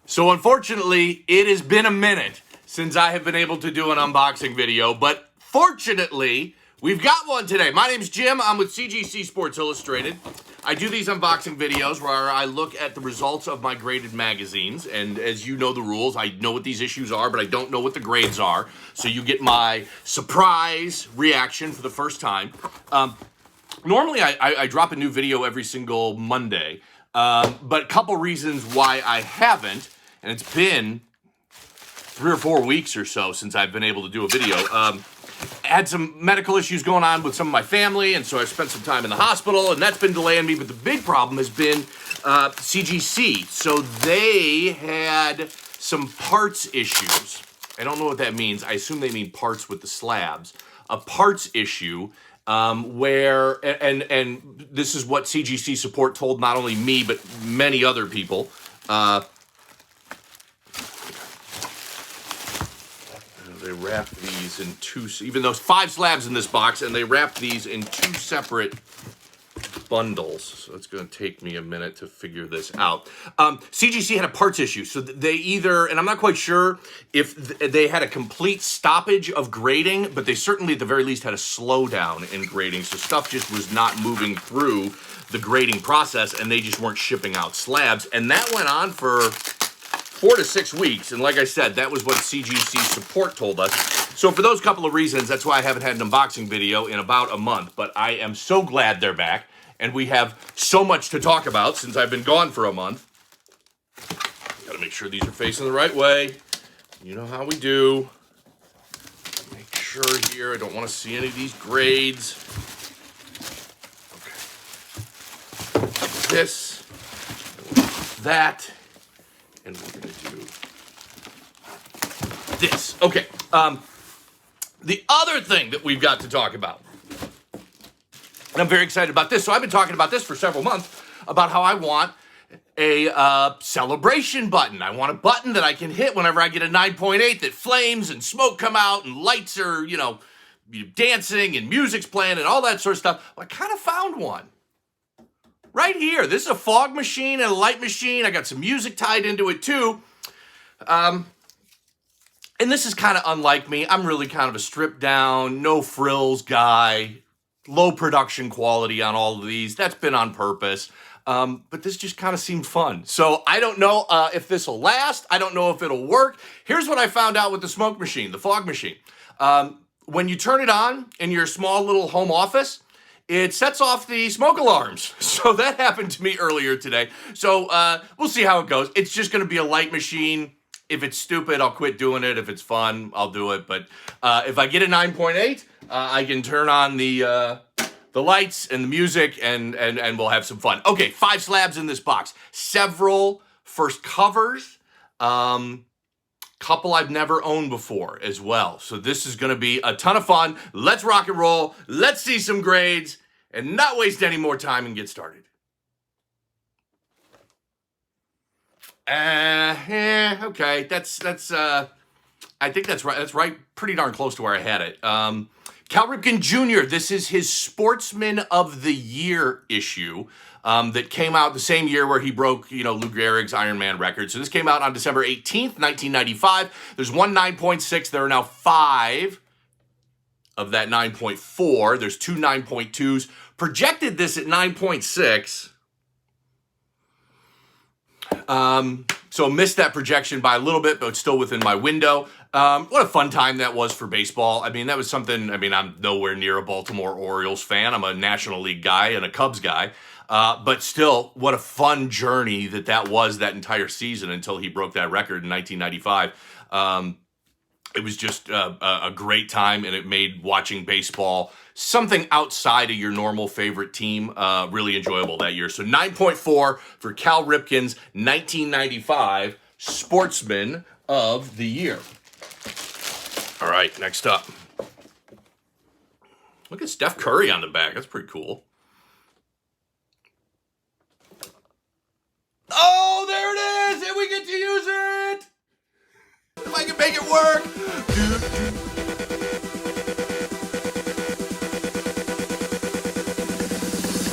So unfortunately, it has been a minute since I have been able to do an unboxing video, but fortunately, we've got one today. My name's Jim. I'm with CGC Sports Illustrated. I do these unboxing videos where I look at the results of my graded magazines, and as you know the rules, I know what these issues are, but I don't know what the grades are, so you get my surprise reaction for the first time. Normally, I drop a new video every single Monday, but a couple reasons why I haven't, and it's been 3 or 4 weeks or so since I've been able to do a video. Had some medical issues going on with some of my family, and so I spent some time in the hospital, and that's been delaying me, but the big problem has been CGC. So they had some parts issues. I don't know what that means. I assume they mean parts with the slabs. A parts issue where, and this is what CGC support told not only me, but many other people. They wrapped these in two, even though 5 slabs in this box, and they wrapped these in 2 separate bundles. So it's going to take me a minute to figure this out. CGC had a parts issue. So they either, and I'm not quite sure if they had a complete stoppage of grading, but they certainly at the very least had a slowdown in grading. So stuff just was not moving through the grading process, and they just weren't shipping out slabs. And that went on for 4 to 6 weeks, and like I said, that was what CGC support told us. So for those couple of reasons, that's why I haven't had an unboxing video in about a month, but I am so glad they're back, and we have so much to talk about since I've been gone for a month. Gotta make sure these are facing the right way. You know how we do. Make sure here, I don't want to see any of these grades. Okay. This, that, and we're going to do this. Okay. The other thing that we've got to talk about, and I'm very excited about this. So I've been talking about this for several months, about how I want a celebration button. I want a button that I can hit whenever I get a 9.8 that flames and smoke come out and lights are, dancing and music's playing and all that sort of stuff. Well, I kind of found one. Right here, this is a fog machine and a light machine. I got some music tied into it too. And this is kind of unlike me. I'm really kind of a stripped down, no frills guy, low production quality on all of these. That's been on purpose. But this just kind of seemed fun. So I don't know if this will last. I don't know if it'll work. Here's what I found out with the smoke machine, the fog machine. When you turn it on in your small little home office, it sets off the smoke alarms. So that happened to me earlier today. So we'll see how it goes. It's just going to be a light machine. If it's stupid, I'll quit doing it. If it's fun, I'll do it. But if I get a 9.8, I can turn on the lights and the music, and we'll have some fun. Okay, 5 slabs in this box. Several first covers. Couple I've never owned before as well. So this is going to be a ton of fun. Let's rock and roll. Let's see some grades and not waste any more time and get started. Okay. That's I think that's right. That's right. Pretty darn close to where I had it. Cal Ripken Jr. This is his Sportsman of the Year issue. That came out the same year where he broke, Lou Gehrig's Ironman record. So this came out on December 18th, 1995. There's one 9.6. There are now 5 of that 9.4. There's 2 9.2s. Projected this at 9.6. So missed that projection by a little bit, but it's still within my window. What a fun time that was for baseball. That was something, I'm nowhere near a Baltimore Orioles fan. I'm a National League guy and a Cubs guy. But still, what a fun journey that was that entire season until he broke that record in 1995. It was just a great time, and it made watching baseball something outside of your normal favorite team really enjoyable that year. So 9.4 for Cal Ripken's 1995 Sportsman of the Year. All right, next up. Look at Steph Curry on the back. That's pretty cool. Oh, there it is! And we get to use it! If I can make it work!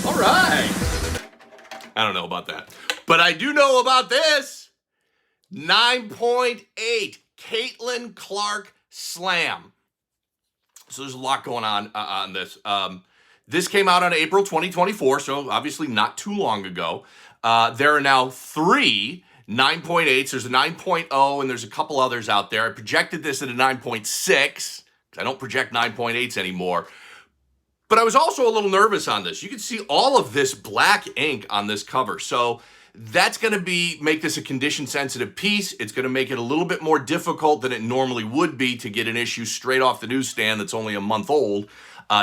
All right. I don't know about that. But I do know about this. 9.8, Caitlin Clark slam. So there's a lot going on this. This came out on April 2024, so obviously not too long ago. There are now 3 9.8s. There's a 9.0, and there's a couple others out there. I projected this at a 9.6, because I don't project 9.8s anymore. But I was also a little nervous on this. You can see all of this black ink on this cover. So that's going to make this a condition-sensitive piece. It's going to make it a little bit more difficult than it normally would be to get an issue straight off the newsstand that's only a month old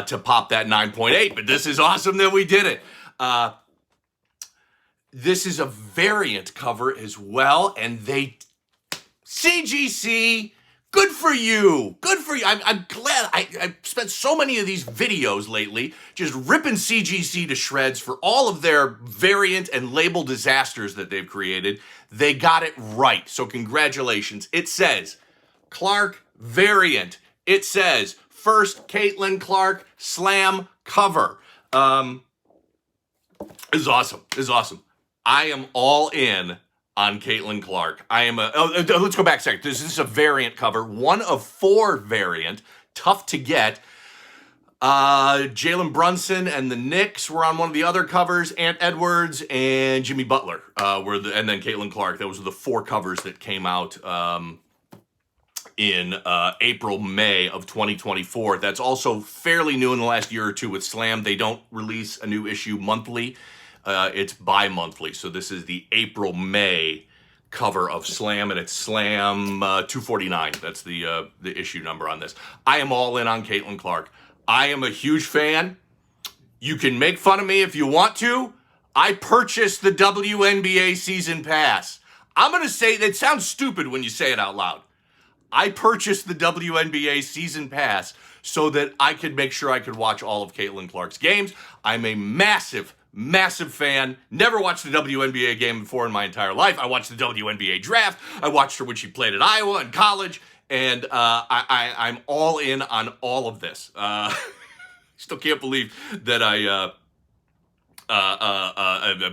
to pop that 9.8. But this is awesome that we did it. This is a variant cover as well, and CGC, good for you. Good for you. I'm glad. I've spent so many of these videos lately just ripping CGC to shreds for all of their variant and label disasters that they've created. They got it right, so congratulations. It says Clark variant. It says first Caitlin Clark slam cover. This is awesome. This is awesome. I am all in on Caitlin Clark. Let's go back a second. This is a variant cover, 1 of 4 variant, tough to get. Jalen Brunson and the Knicks were on one of the other covers. Ant Edwards and Jimmy Butler and then Caitlin Clark. Those were the 4 covers that came out in April, May of 2024. That's also fairly new in the last year or two with Slam. They don't release a new issue monthly. It's bi-monthly. So this is the April-May cover of Slam, and it's Slam 249. That's the issue number on this. I am all in on Caitlin Clark. I am a huge fan. You can make fun of me if you want to. I purchased the WNBA season pass. I'm going to say, it sounds stupid when you say it out loud. I purchased the WNBA season pass so that I could make sure I could watch all of Caitlin Clark's games. I'm a massive fan. Never watched a WNBA game before in my entire life. I watched the WNBA draft. I watched her when she played at Iowa in college. And I'm all in on all of this. Still can't believe that I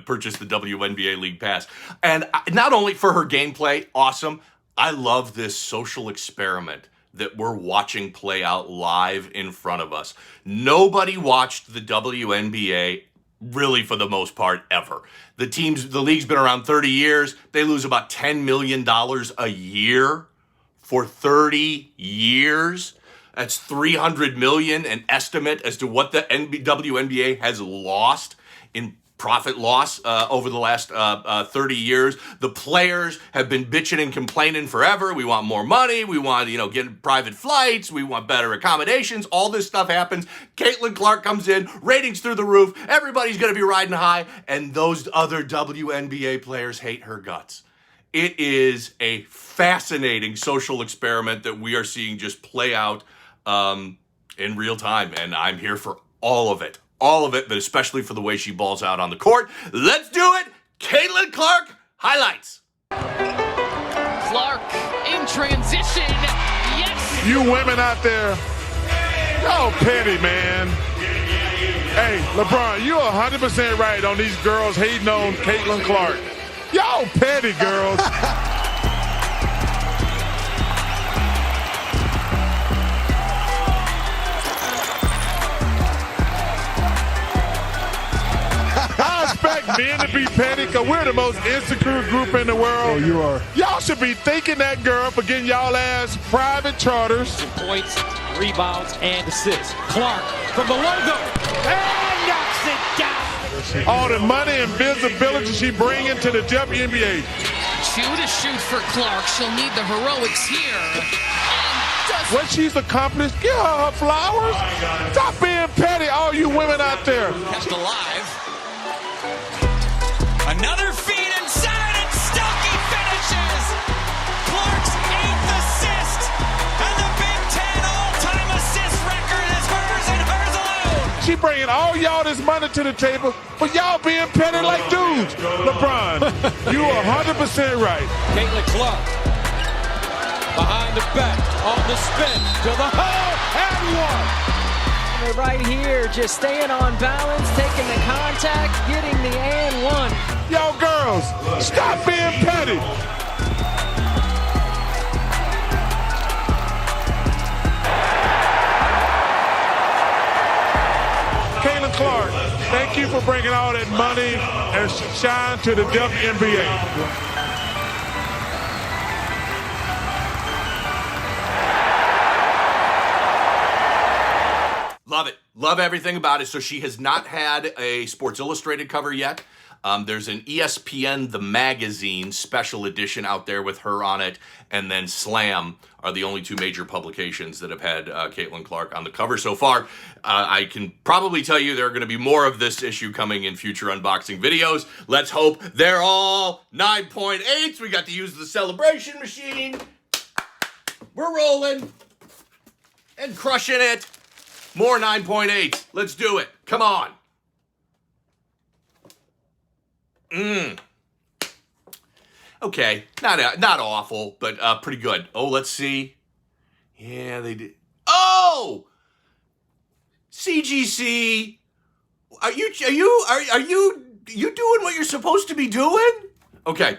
purchased the WNBA League Pass. And not only for her gameplay, awesome, I love this social experiment that we're watching play out live in front of us. Nobody watched the WNBA really for the most part ever. The league's been around 30 years. They lose about $10 million a year for 30 years. That's $300 million, an estimate as to what the WNBA has lost in profit loss over the last 30 years. The players have been bitching and complaining forever. We want more money. We want, get private flights. We want better accommodations. All this stuff happens. Caitlin Clark comes in, ratings through the roof. Everybody's going to be riding high. And those other WNBA players hate her guts. It is a fascinating social experiment that we are seeing just play out in real time. And I'm here for all of it. All of it, but especially for the way she balls out on the court. Let's do it. Caitlin Clark highlights. Clark in transition. Yes. You women out there, y'all petty, man. Hey, LeBron, you're 100% right on these girls hating on Caitlin Clark. Y'all petty, girls. I expect men to be petty because we're the most insecure group in the world. Oh, you are. Y'all should be thanking that girl for getting y'all ass private charters. Points, rebounds, and assists. Clark from the logo and knocks it down. All the money and visibility she bringing to the WNBA. 2 to shoot for Clark. She'll need the heroics here. What she's accomplished, give her flowers. Stop being petty, all you women out there. Kept alive. Another feed inside, and Stuckey finishes. Clark's 8th assist, and the Big Ten all-time assist record is hers and hers alone. She bringing all y'all this money to the table, but y'all being petty like dudes. LeBron, you are 100% right. Caitlin Clark behind the back, on the spin, to the hole, and one. Right here, just staying on balance, taking the contact, getting the and one. Y'all girls, stop being petty. you for bringing all that money and shine to the WNBA. Love it. Love everything about it. So she has not had a Sports Illustrated cover yet. There's an ESPN The Magazine special edition out there with her on it. And then Slam are the only two major publications that have had Caitlin Clark on the cover so far. I can probably tell you there are going to be more of this issue coming in future unboxing videos. Let's hope they're all 9.8s. We got to use the celebration machine. We're rolling and crushing it. More 9.8. Let's do it. Come on. Okay. Not awful, but pretty good. Oh, let's see. Yeah, they did. Oh! CGC. Are you doing what you're supposed to be doing? Okay.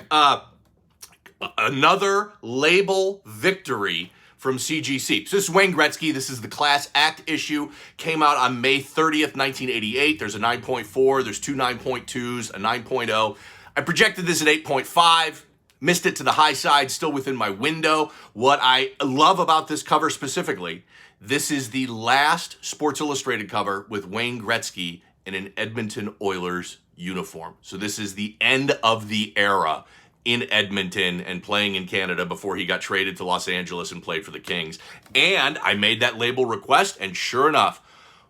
Another label victory from CGC. So this is Wayne Gretzky. This is the Class Act issue. Came out on May 30th, 1988. There's a 9.4. There's two 9.2s, a 9.0. I projected this at 8.5. Missed it to the high side, still within my window. What I love about this cover specifically, this is the last Sports Illustrated cover with Wayne Gretzky in an Edmonton Oilers uniform. So this is the end of the era in Edmonton and playing in Canada before he got traded to Los Angeles and played for the Kings. And I made that label request, and sure enough,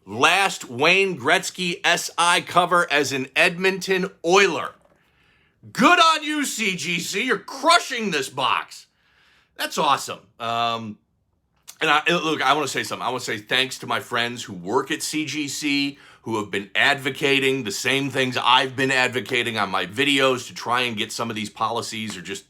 last Wayne Gretzky SI cover as an Edmonton Oiler. Good on you, CGC. You're crushing this box. That's awesome. I want to say something. I want to say thanks to my friends who work at CGC, who have been advocating the same things I've been advocating on my videos to try and get some of these policies or just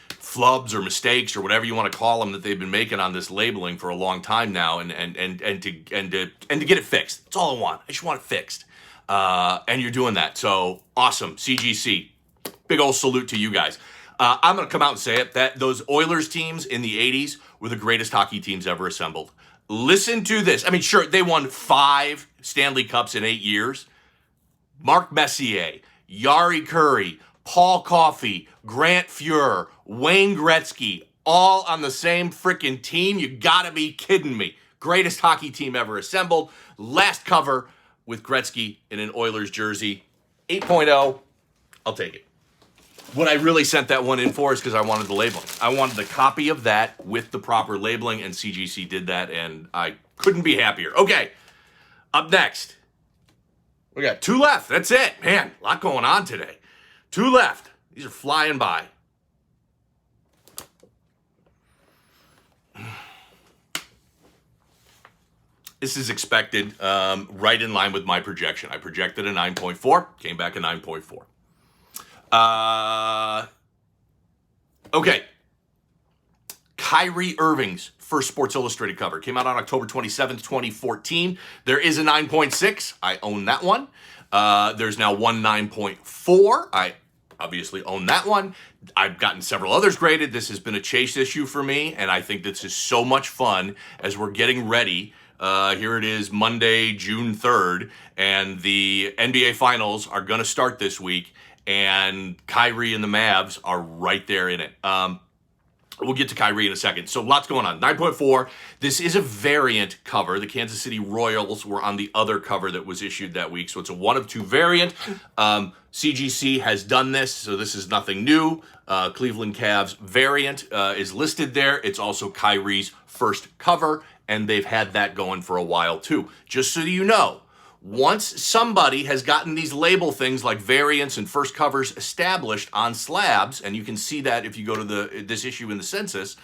flubs or mistakes or whatever you want to call them that they've been making on this labeling for a long time now, and to get it fixed. That's all I want. I just want it fixed. And you're doing that. So awesome, CGC. Big old salute to you guys. I'm going to come out and say it, that those Oilers teams in the 80s were the greatest hockey teams ever assembled. Listen to this. I mean, sure, they won 5 Stanley Cups in 8 years. Mark Messier, Yari Curry, Paul Coffey, Grant Fuhr, Wayne Gretzky, all on the same freaking team. You gotta be kidding me. Greatest hockey team ever assembled. Last cover with Gretzky in an Oilers jersey. 8.0, I'll take it. What I really sent that one in for is because I wanted the labeling. I wanted the copy of that with the proper labeling, and CGC did that, and I couldn't be happier. Okay, up next. We got 2 left. That's it. Man, a lot going on today. 2 left. These are flying by. This is expected, right in line with my projection. I projected a 9.4, came back a 9.4. Okay. Kyrie Irving's first Sports Illustrated cover came out on October 27th, 2014. There is a 9.6. I own that one. There's now one 9.4. I obviously own that one. I've gotten several others graded. This has been a chase issue for me, and I think this is so much fun as we're getting ready. Here it is, Monday, June 3rd, and the NBA Finals are going to start this week. And Kyrie and the Mavs are right there in it. We'll get to Kyrie in a second. So lots going on. 9.4. This is a variant cover. The Kansas City Royals were on the other cover that was issued that week. So it's a 1 of 2 variant. CGC has done this, so this is nothing new. Cleveland Cavs variant is listed there. It's also Kyrie's first cover, and they've had that going for a while too. Just so you know, once somebody has gotten these label things like variants and first covers established on slabs, and you can see that if you go to this issue in the census,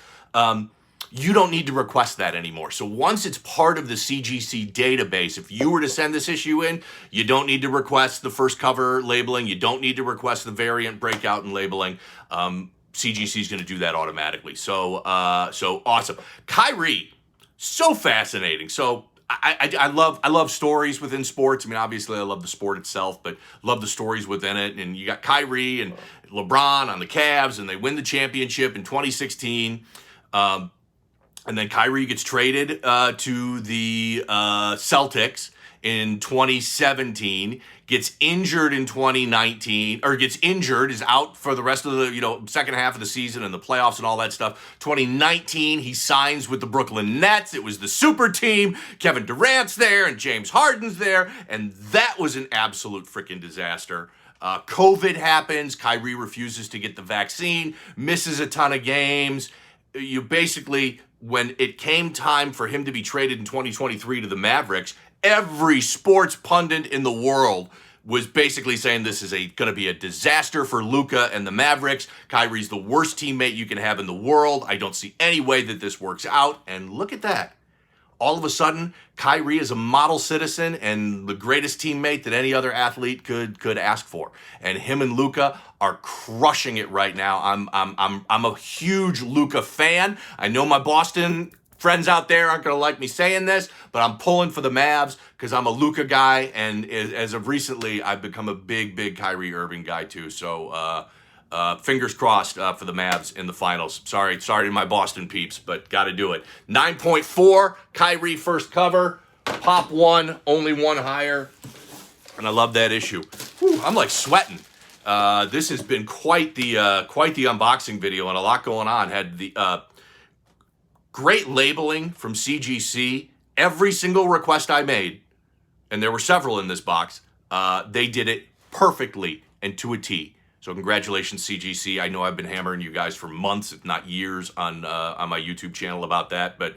you don't need to request that anymore. So once it's part of the CGC database, if you were to send this issue in, you don't need to request the first cover labeling. You don't need to request the variant breakout and labeling. CGC is going to do that automatically. So awesome. Kyrie, so fascinating. So I love stories within sports. I mean, obviously I love the sport itself, but love the stories within it. And you got Kyrie and LeBron on the Cavs, and they win the championship in 2016. And then Kyrie gets traded to the Celtics in 2017, gets injured in 2019, or gets injured, is out for the rest of the, second half of the season and the playoffs and all that stuff. 2019, he signs with the Brooklyn Nets. It was the super team. Kevin Durant's there and James Harden's there, and that was an absolute freaking disaster. COVID happens. Kyrie refuses to get the vaccine, misses a ton of games. You basically, when it came time for him to be traded in 2023 to the Mavericks, every sports pundit in the world was basically saying this is going to be a disaster for Luka and the Mavericks. Kyrie's the worst teammate you can have in the world. I don't see any way that this works out. And look at that. All of a sudden, Kyrie is a model citizen and the greatest teammate that any other athlete could ask for. And him and Luka are crushing it right now. I'm a huge Luka fan. I know my Boston friends out there aren't going to like me saying this, but I'm pulling for the Mavs because I'm a Luka guy, and as of recently, I've become a big Kyrie Irving guy too. So fingers crossed for the Mavs in the finals. Sorry to my Boston peeps, but got to do it. 9.4, Kyrie first cover, pop one, only one higher, and I love that issue. Whew, I'm like sweating. This has been quite the unboxing video and a lot going on. Had the great labeling from CGC. Every single request I made, and there were several in this box, they did it perfectly and to a T. So congratulations, CGC. I know I've been hammering you guys for months, if not years, on my YouTube channel about that, but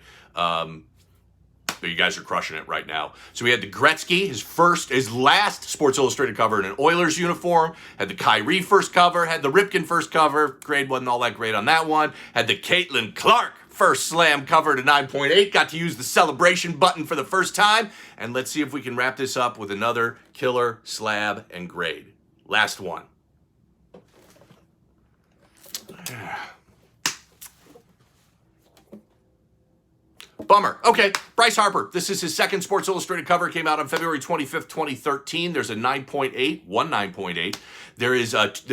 you guys are crushing it right now. So we had the Gretzky, his last Sports Illustrated cover in an Oilers uniform. Had the Kyrie first cover. Had the Ripken first cover. Grade wasn't all that great on that one. Had the Caitlin Clark first slam cover to 9.8. Got to use the celebration button for the first time. And let's see if we can wrap this up with another killer slab and grade. Last one. Bummer. Okay, Bryce Harper. This is his second Sports Illustrated cover. It came out on February 25th, 2013. There's a 9.8, one 9.8. There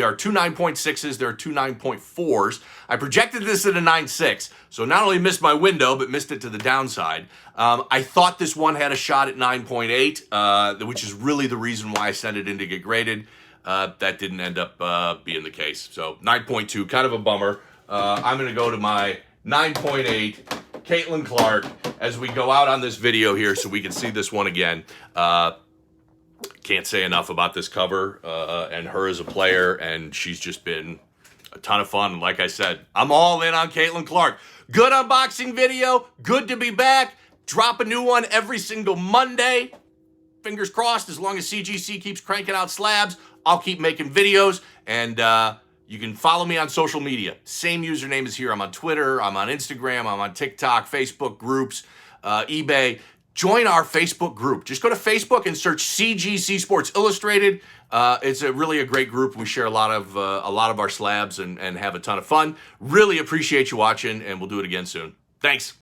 are two 9.6s. There are two 9.4s. I projected this at a 9.6, so not only missed my window, but missed it to the downside. I thought this one had a shot at 9.8, which is really the reason why I sent it in to get graded. That didn't end up being the case. So 9.2, kind of a bummer. I'm going to go to my 9.8. Caitlin Clark, as we go out on this video here so we can see this one again. Can't say enough about this cover and her as a player, and she's just been a ton of fun. And like I said, I'm all in on Caitlin Clark. Good unboxing video. Good to be back. Drop a new one every single Monday. Fingers crossed, as long as CGC keeps cranking out slabs, I'll keep making videos, and you can follow me on social media. Same username as here. I'm on Twitter, I'm on Instagram, I'm on TikTok, Facebook groups, eBay. Join our Facebook group. Just go to Facebook and search CGC Sports Illustrated. It's really a great group. We share a lot of our slabs and have a ton of fun. Really appreciate you watching, and we'll do it again soon. Thanks.